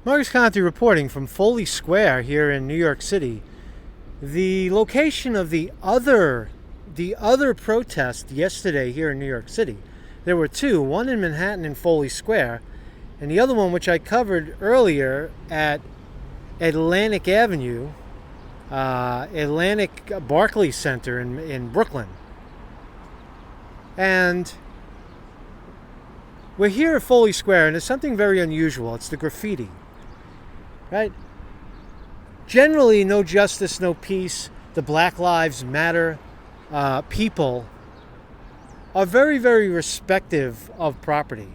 Marcus Conte reporting from Foley Square here in New York City. The location of the other protest yesterday here in New York City. There were two, one in Manhattan in Foley Square, and the other one, which I covered earlier, at Atlantic Avenue, Atlantic Barclays Center in Brooklyn. And we're here at Foley Square, and there's something very unusual. It's the graffiti, right? Generally, no justice, no peace. The Black Lives Matter people are very, very respective of property.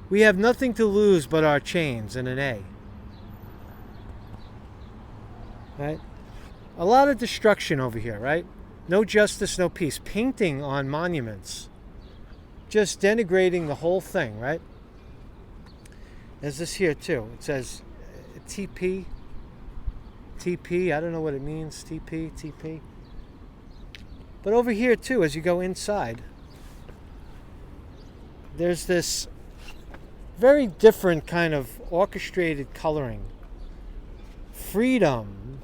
We have nothing to lose but our chains and an A. Right? A lot of destruction over here, right? No justice, no peace. Painting on monuments. Just denigrating the whole thing, right? There's this here too. It says TP. TP, I don't know what it means. TP. But over here too, as you go inside, there's this very different kind of orchestrated coloring. Freedom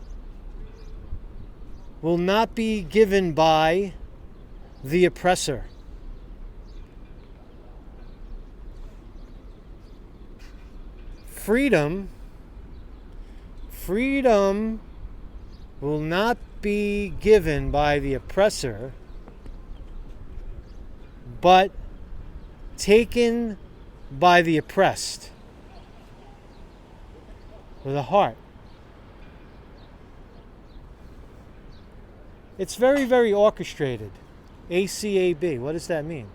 will not be given by the oppressor. Freedom will not be given by the oppressor, but taken by the oppressed with a heart. It's very, very orchestrated. ACAB, what does that mean?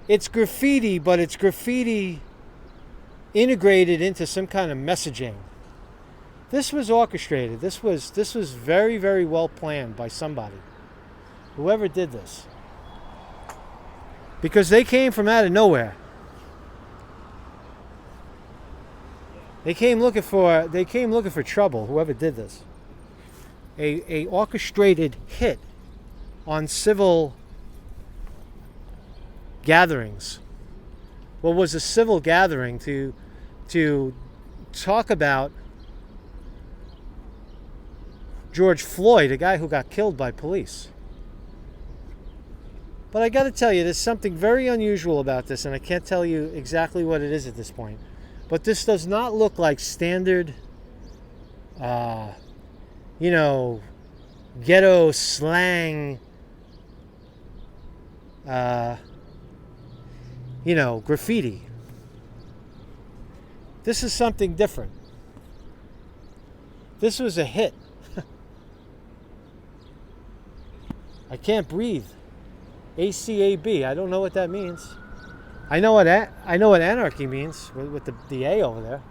It's graffiti, but it's graffiti integrated into some kind of messaging. This was orchestrated. This was very, very well planned by somebody. Whoever did this. Because they came from out of nowhere. They came looking for trouble, whoever did this. A orchestrated hit on civil gatherings. What was a civil gathering to talk about George Floyd, a guy who got killed by police. But I got to tell you, there's something very unusual about this, and I can't tell you exactly what it is at this point. But this does not look like standard, ghetto slang, graffiti. This is something different. This was a hit. I can't breathe. ACAB. I don't know what that means. I know what anarchy means with the A over there.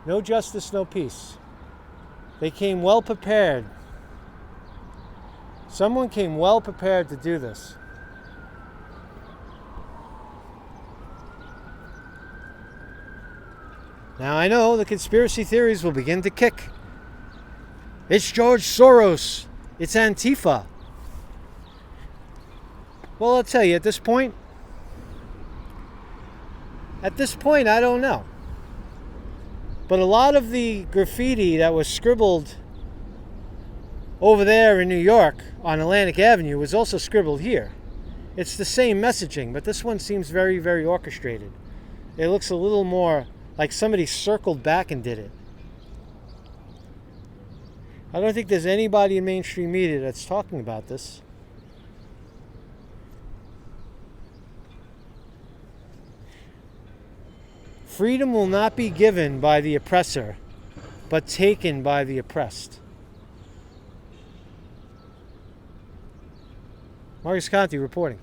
No justice, no peace. They came well prepared. Someone came well prepared to do this. Now I know the conspiracy theories will begin to kick. It's George Soros. It's Antifa. Well, I'll tell you, at this point, I don't know. But a lot of the graffiti that was scribbled over there in New York on Atlantic Avenue was also scribbled here. It's the same messaging, but this one seems very, very orchestrated. It looks a little more like somebody circled back and did it. I don't think there's anybody in mainstream media that's talking about this. Freedom will not be given by the oppressor, but taken by the oppressed. Marcus Conte reporting.